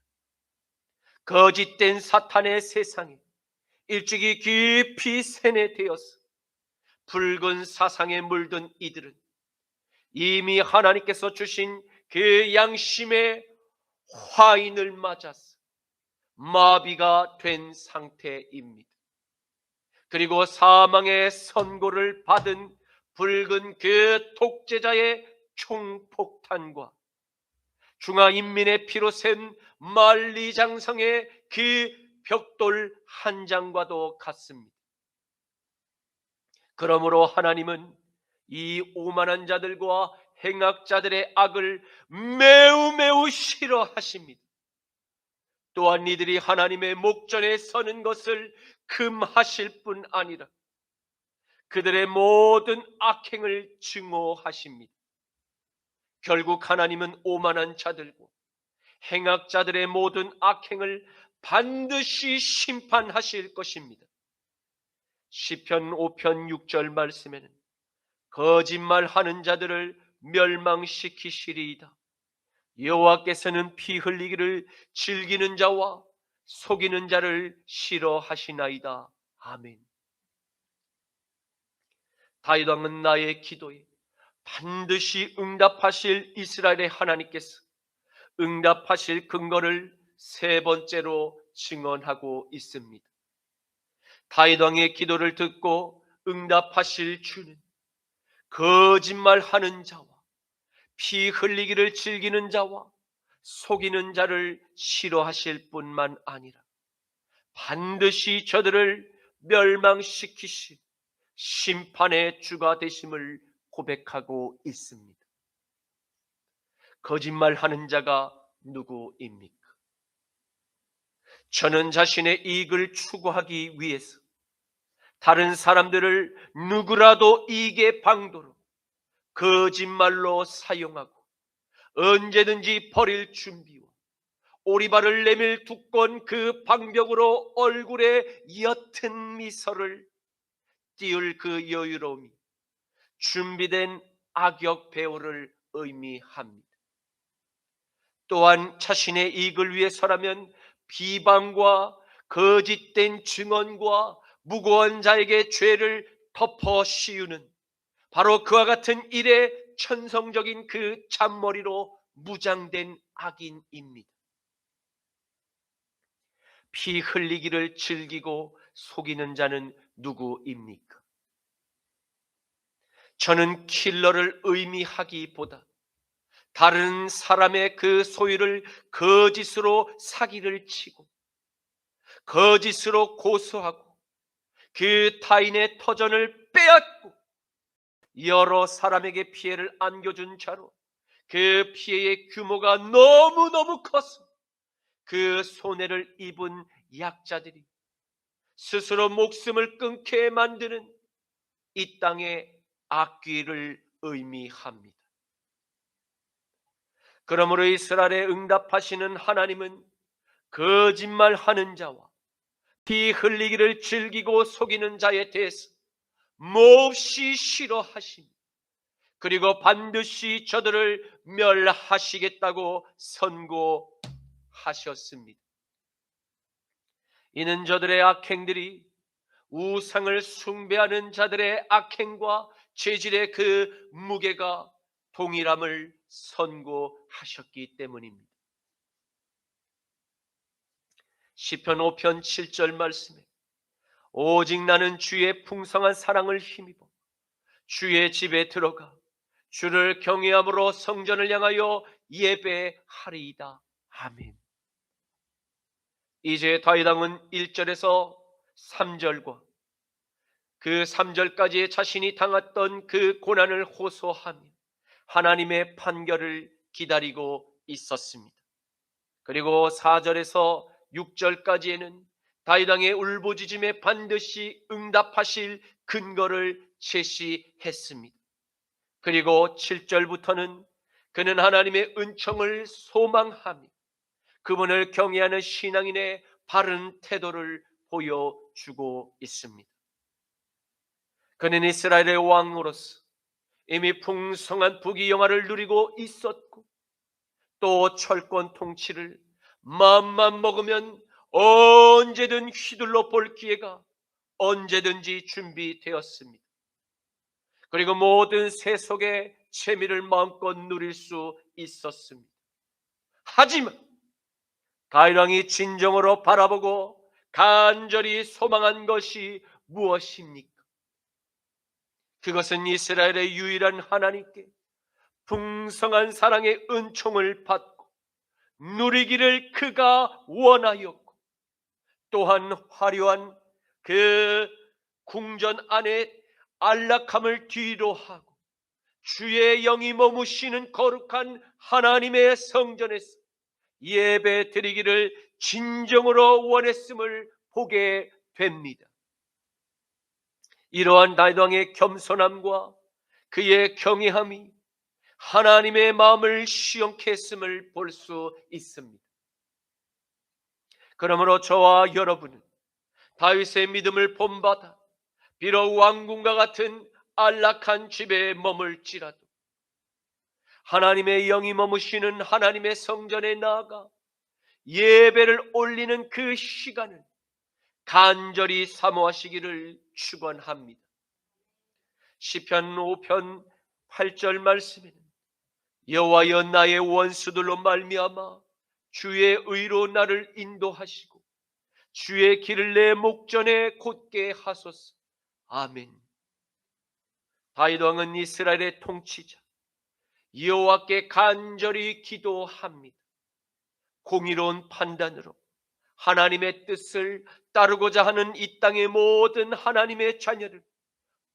A: 거짓된 사탄의 세상에 일찍이 깊이 세뇌되어서 붉은 사상에 물든 이들은 이미 하나님께서 주신 그 양심의 화인을 맞아서 마비가 된 상태입니다. 그리고 사망의 선고를 받은 붉은 그 독재자의 총폭탄과 중화인민의 피로 센 만리장성의 그 벽돌 한 장과도 같습니다. 그러므로 하나님은 이 오만한 자들과 행악자들의 악을 매우 싫어하십니다. 또한 이들이 하나님의 목전에 서는 것을 금하실 뿐 아니라 그들의 모든 악행을 증오하십니다. 결국 하나님은 오만한 자들과 행악자들의 모든 악행을 반드시 심판하실 것입니다. 시편 5편 6절 말씀에는 거짓말하는 자들을 멸망시키시리이다. 여호와께서는 피 흘리기를 즐기는 자와 속이는 자를 싫어하시나이다. 아멘. 다윗 왕은 나의 기도에 반드시 응답하실 이스라엘의 하나님께서 응답하실 근거를 세 번째로 증언하고 있습니다. 다윗 왕의 기도를 듣고 응답하실 주는 거짓말하는 자와 피 흘리기를 즐기는 자와 속이는 자를 싫어하실 뿐만 아니라 반드시 저들을 멸망시키실 심판의 주가 되심을 고백하고 있습니다. 거짓말하는 자가 누구입니까? 저는 자신의 이익을 추구하기 위해서 다른 사람들을 누구라도 이익의 방도로 거짓말로 사용하고 언제든지 버릴 준비와 오리발을 내밀 두꺼운 그 방벽으로 얼굴에 옅은 미소를 띄울 그 여유로움이 준비된 악역 배우를 의미합니다. 또한 자신의 이익을 위해서라면 비방과 거짓된 증언과 무고한 자에게 죄를 덮어 씌우는 바로 그와 같은 일에 천성적인 그 잔머리로 무장된 악인입니다. 피 흘리기를 즐기고 속이는 자는 누구입니까? 저는 킬러를 의미하기보다 다른 사람의 그 소유를 거짓으로 사기를 치고 거짓으로 고소하고 그 타인의 터전을 빼앗고 여러 사람에게 피해를 안겨준 자로 그 피해의 규모가 너무너무 커서 그 손해를 입은 약자들이 스스로 목숨을 끊게 만드는 이 땅의 악귀를 의미합니다. 그러므로 이스라엘에 응답하시는 하나님은 거짓말하는 자와 피 흘리기를 즐기고 속이는 자에 대해서 몹시 싫어하시니 그리고 반드시 저들을 멸하시겠다고 선고하셨습니다. 이는 저들의 악행들이 우상을 숭배하는 자들의 악행과 죄질의 그 무게가 동일함을 선고하셨기 때문입니다. 시편 5편 7절 말씀에 오직 나는 주의 풍성한 사랑을 힘입어 주의 집에 들어가 주를 경외함으로 성전을 향하여 예배하리이다. 아멘. 이제 다윗 왕은 1절에서 3절과 그 3절까지 자신이 당했던 그 고난을 호소하며 하나님의 판결을 기다리고 있었습니다. 그리고 4절에서 6절까지에는 다윗 왕의 울부짖음에 반드시 응답하실 근거를 제시했습니다. 그리고 7절부터는 그는 하나님의 은총을 소망하며 그분을 경외하는 신앙인의 바른 태도를 보여주고 있습니다. 그는 이스라엘의 왕으로서 이미 풍성한 부귀영화를 누리고 있었고, 또 철권 통치를 마음만 먹으면 언제든 휘둘러 볼 기회가 언제든지 준비되었습니다. 그리고 모든 세속의 재미를 마음껏 누릴 수 있었습니다. 하지만 다윗 왕이 진정으로 바라보고 간절히 소망한 것이 무엇입니까? 그것은 이스라엘의 유일한 하나님께 풍성한 사랑의 은총을 받고 누리기를 그가 원하였고, 또한 화려한 그 궁전 안에 안락함을 뒤로하고 주의 영이 머무시는 거룩한 하나님의 성전에서 예배 드리기를 진정으로 원했음을 보게 됩니다. 이러한 다윗 왕의 겸손함과 그의 경외함이 하나님의 마음을 시원케 했음을 볼 수 있습니다. 그러므로 저와 여러분은 다윗의 믿음을 본받아 비록 왕궁과 같은 안락한 집에 머물지라도 하나님의 영이 머무시는 하나님의 성전에 나아가 예배를 올리는 그 시간을 간절히 사모하시기를 축원합니다. 시편 5편 8절 말씀에는 여호와여 나의 원수들로 말미암아 주의 의로 나를 인도하시고 주의 길을 내 목전에 곧게 하소서. 아멘. 다윗 왕은 이스라엘의 통치자 여호와께 간절히 기도합니다. 공의로운 판단으로 하나님의 뜻을 따르고자 하는 이 땅의 모든 하나님의 자녀를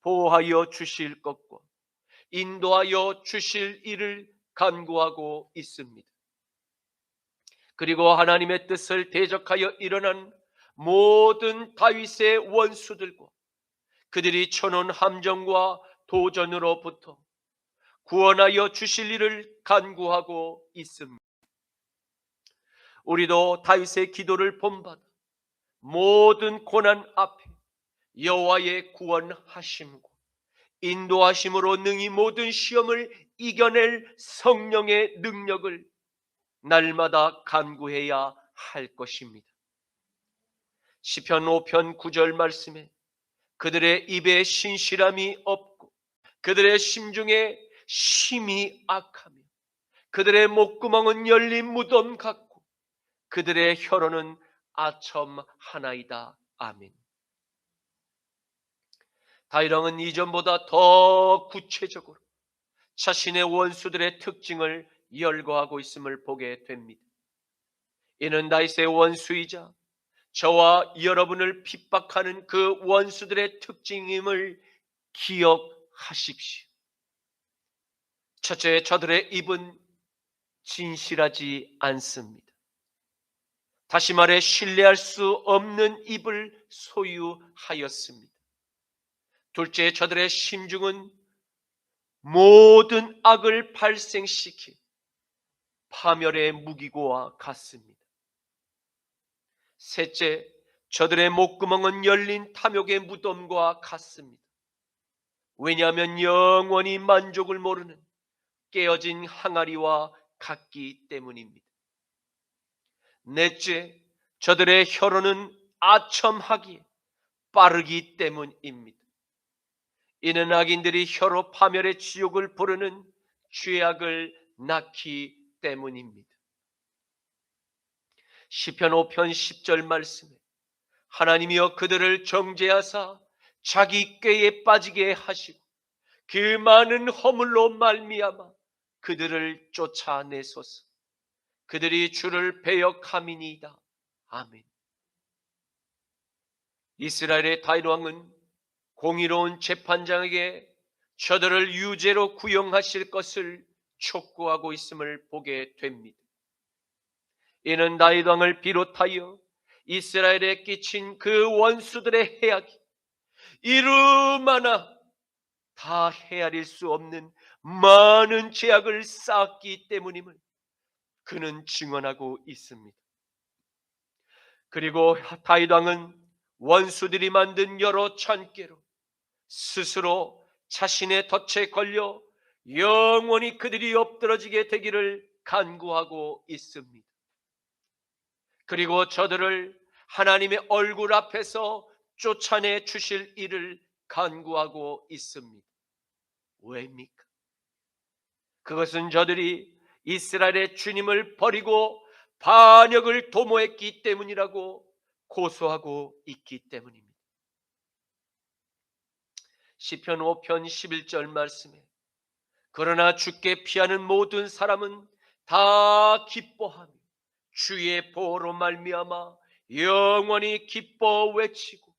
A: 보호하여 주실 것과 인도하여 주실 일을 간구하고 있습니다. 그리고 하나님의 뜻을 대적하여 일어난 모든 다윗의 원수들과 그들이 쳐놓은 함정과 도전으로부터 구원하여 주실 일을 간구하고 있습니다. 우리도 다윗의 기도를 본받아 모든 고난 앞에 여호와의 구원하심과 인도하심으로 능히 모든 시험을 이겨낼 성령의 능력을 날마다 간구해야 할 것입니다. 시편 5편 9절 말씀에 그들의 입에 신실함이 없고 그들의 심중에 심히 악하며 그들의 목구멍은 열린 무덤 같고 그들의 혀로는 아첨하나이다. 아멘. 다윗 왕은 이전보다 더 구체적으로 자신의 원수들의 특징을 열거하고 있음을 보게 됩니다. 이는 다윗의 원수이자 저와 여러분을 핍박하는 그 원수들의 특징임을 기억하십시오. 첫째, 저들의 입은 진실하지 않습니다. 다시 말해 신뢰할 수 없는 입을 소유하였습니다. 둘째, 저들의 심중은 모든 악을 발생시킨 파멸의 무기고와 같습니다. 셋째, 저들의 목구멍은 열린 탐욕의 무덤과 같습니다. 왜냐하면 영원히 만족을 모르는 깨어진 항아리와 같기 때문입니다. 넷째, 저들의 혀로는 아첨하기에 빠르기 때문입니다. 이는 악인들이 혀로 파멸의 지옥을 부르는 죄악을 낳기 때문입니다. 시편 5편 10절 말씀에 하나님이여 그들을 정죄하사 자기 꾀에 빠지게 하시고 그 많은 허물로 말미암아 그들을 쫓아내소서. 그들이 주를 배역함이니이다. 아멘. 이스라엘의 다윗 왕은 공의로운 재판장에게 저들을 유죄로 구형하실 것을 촉구하고 있음을 보게 됩니다. 이는 다윗 왕을 비롯하여 이스라엘에 끼친 그 원수들의 해악이 이름하나 다 헤아릴 수 없는 많은 죄악을 쌓았기 때문임을 그는 증언하고 있습니다. 그리고 다윗 왕은 원수들이 만든 여러 찬깨로 스스로 자신의 덫에 걸려 영원히 그들이 엎드러지게 되기를 간구하고 있습니다. 그리고 저들을 하나님의 얼굴 앞에서 쫓아내 주실 일을 간구하고 있습니다. 왜입니까? 그것은 저들이 이스라엘의 주님을 버리고 반역을 도모했기 때문이라고 고소하고 있기 때문입니다. 시편 5편 11절 말씀에 그러나 주께 피하는 모든 사람은 다 기뻐하며 주의 보호로 말미암아 영원히 기뻐 외치고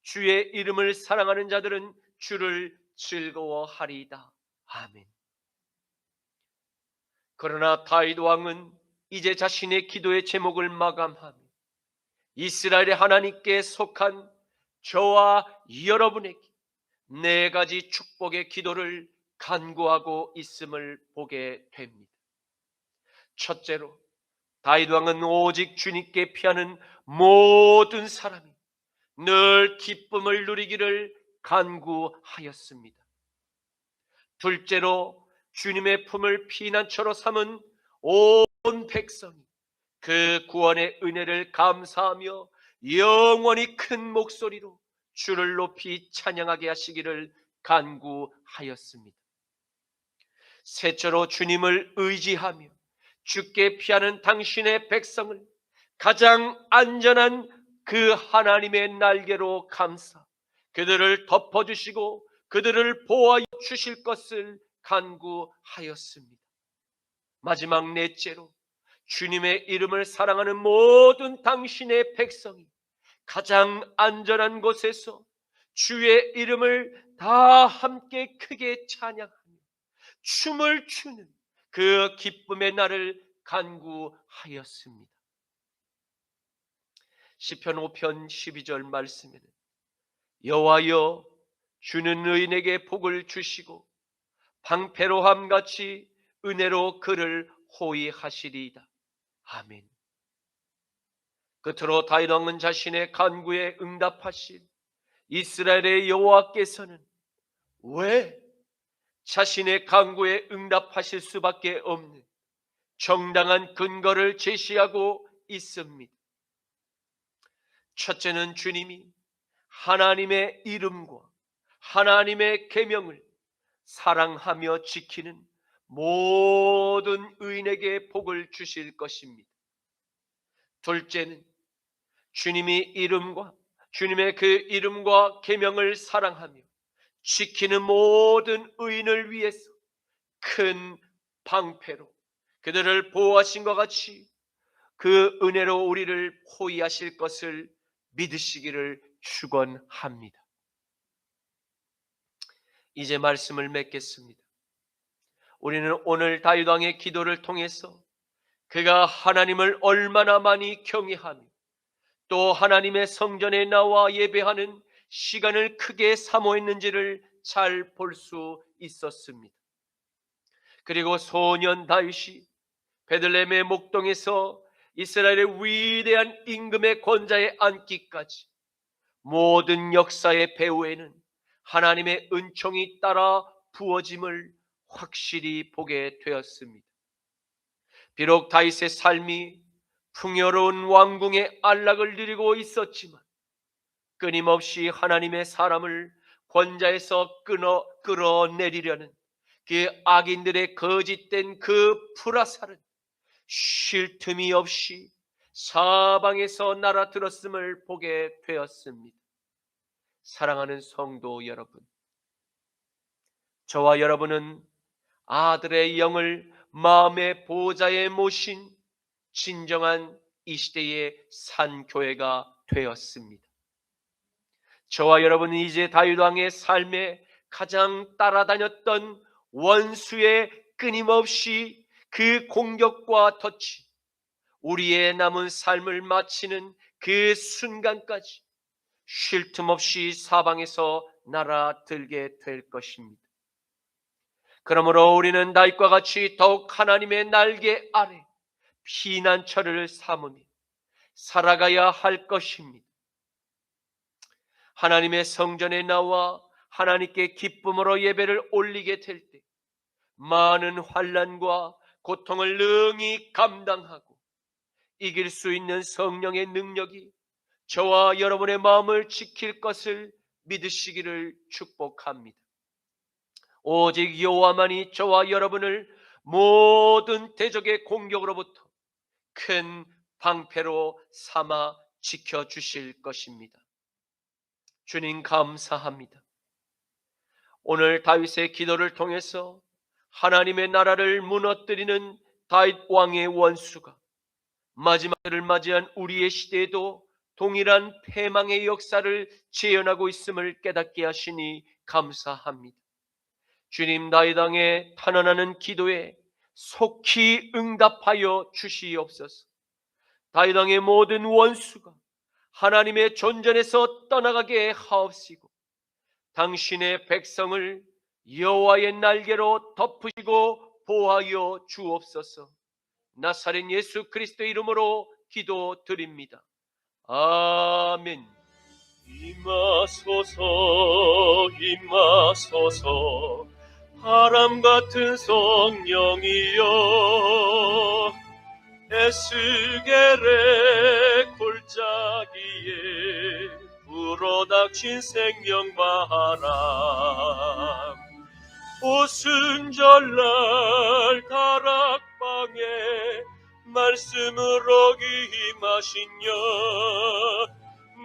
A: 주의 이름을 사랑하는 자들은 주를 즐거워하리이다. 아멘. 그러나 다윗 왕은 이제 자신의 기도의 제목을 마감하며 이스라엘의 하나님께 속한 저와 여러분에게 네 가지 축복의 기도를 간구하고 있음을 보게 됩니다. 첫째로 다윗 왕은 오직 주님께 피하는 모든 사람이 늘 기쁨을 누리기를 간구하였습니다. 둘째로 주님의 품을 피난처로 삼은 온 백성이 그 구원의 은혜를 감사하며 영원히 큰 목소리로 주를 높이 찬양하게 하시기를 간구하였습니다. 셋째로 주님을 의지하며 주께 피하는 당신의 백성을 가장 안전한 그 하나님의 날개로 감싸 그들을 덮어주시고 그들을 보호하여 주실 것을 간구하였습니다. 마지막 넷째로 주님의 이름을 사랑하는 모든 당신의 백성이 가장 안전한 곳에서 주의 이름을 다 함께 크게 찬양하며 춤을 추는 그 기쁨의 날을 간구하였습니다. 시편 5편 12절 말씀에는 여호와여 주는 의인에게 복을 주시고 방패로함같이 은혜로 그를 호위하시리이다. 아멘. 끝으로 다윗 왕은 자신의 간구에 응답하신 이스라엘의 여호와께서는 왜 자신의 간구에 응답하실 수밖에 없는 정당한 근거를 제시하고 있습니다. 첫째는 주님이 하나님의 이름과 하나님의 계명을 사랑하며 지키는 모든 의인에게 복을 주실 것입니다. 둘째는 주님의 그 이름과 계명을 사랑하며 지키는 모든 의인을 위해서 큰 방패로 그들을 보호하신 것 같이 그 은혜로 우리를 호위하실 것을 믿으시기를 축원합니다. 이제 말씀을 맺겠습니다. 우리는 오늘 다윗 왕의 기도를 통해서 그가 하나님을 얼마나 많이 경외하며 또 하나님의 성전에 나와 예배하는 시간을 크게 사모했는지를 잘 볼 수 있었습니다. 그리고 소년 다윗이 베들레헴의 목동에서 이스라엘의 위대한 임금의 권좌에 앉기까지 모든 역사의 배후에는 하나님의 은총이 따라 부어짐을 확실히 보게 되었습니다. 비록 다윗의 삶이 풍요로운 왕궁의 안락을 누리고 있었지만 끊임없이 하나님의 사람을 권좌에서 끌어내리려는 그 악인들의 거짓된 그 불화살은 쉴 틈이 없이 사방에서 날아들었음을 보게 되었습니다. 사랑하는 성도 여러분, 저와 여러분은 아들의 영을 마음의 보호자에 모신 진정한 이 시대의 산교회가 되었습니다. 저와 여러분은 이제 다윗 왕의 삶의 가장 따라다녔던 원수의 끊임없이 그 공격과 터치, 우리의 남은 삶을 마치는 그 순간까지 쉴 틈 없이 사방에서 날아들게 될 것입니다. 그러므로 우리는 다윗과 같이 더욱 하나님의 날개 아래 피난처를 삼으며 살아가야 할 것입니다. 하나님의 성전에 나와 하나님께 기쁨으로 예배를 올리게 될 때 많은 환난과 고통을 능히 감당하고 이길 수 있는 성령의 능력이 저와 여러분의 마음을 지킬 것을 믿으시기를 축복합니다. 오직 여호와만이 저와 여러분을 모든 대적의 공격으로부터 큰 방패로 삼아 지켜주실 것입니다. 주님 감사합니다. 오늘 다윗의 기도를 통해서 하나님의 나라를 무너뜨리는 다윗 왕의 원수가 마지막 때를 맞이한 우리의 시대에도 동일한 패망의 역사를 재현하고 있음을 깨닫게 하시니 감사합니다. 주님, 다윗 왕의 탄원하는 기도에 속히 응답하여 주시옵소서. 다윗 왕의 모든 원수가 하나님의 존전에서 떠나가게 하옵시고 당신의 백성을 여호와의 날개로 덮으시고 보호하여 주옵소서. 나사렛 예수 그리스도의 이름으로 기도드립니다. 아멘. 임하소서 임하소서 바람 같은 성령이여 에스겔의 골짜기에 불어닥친 생명바람 오순절날 다락방에 말씀으로 임하시며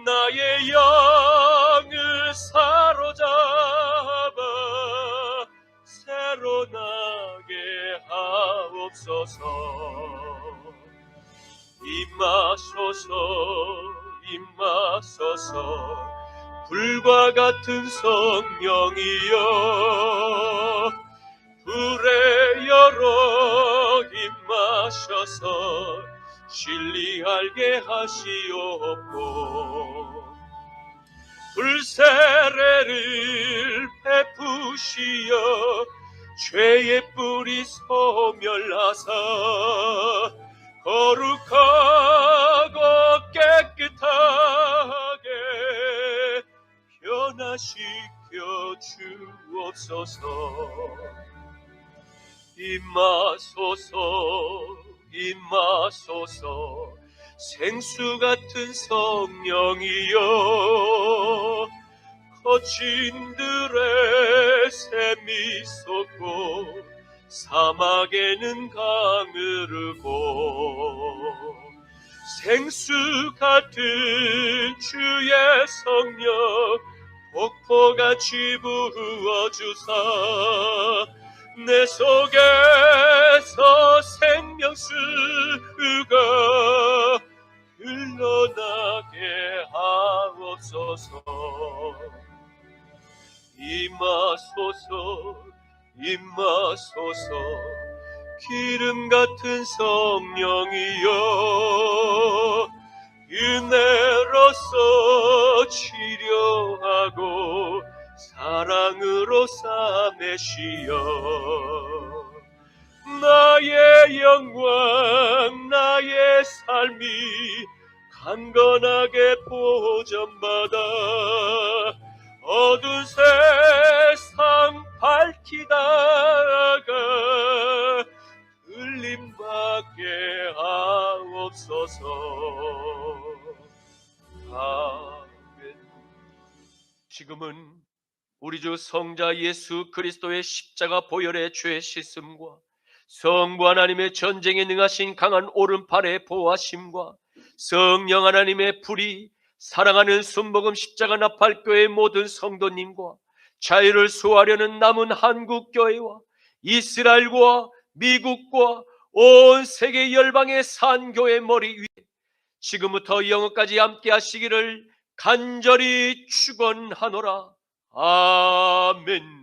A: 나의 영을 사로잡아 새로 나게 하옵소서. 임하소서 임하소서 불과 같은 성령이여 불의 여로 임하셔서 진리알게 하시옵고 불세례를 베푸시어 죄의 뿌리 소멸하사 거룩하고 깨끗하게 변화시켜 주옵소서. 임하소서 임하소서 생수 같은 성령이여 거친들의 샘이 솟고 사막에는 강을 흐르고 생수 같은 주의 성령 폭포같이 부어주사 내 속에서 생명수가 흘러나게 하옵소서. 임하소서 임하소서 기름 같은 성령이여 은혜로서 치료하고 사랑으로 싸매시어 나의 영광 나의 삶이 강건하게 보전받아 어두운 세상 밝히다가 흘림받게 하옵소서. 아멘. 지금은 우리 주 성자 예수 그리스도의 십자가 보혈의 죄 씻음과 성부 하나님의 전쟁에 능하신 강한 오른팔의 보호하심과 성령 하나님의 불이 사랑하는 순복음 십자가 나팔교회의 모든 성도님과 자유를 수호하려는 남은 한국교회와 이스라엘과 미국과 온 세계 열방의 산교회 머리 위에 지금부터 영원까지 함께 하시기를 간절히 축원하노라. 아멘.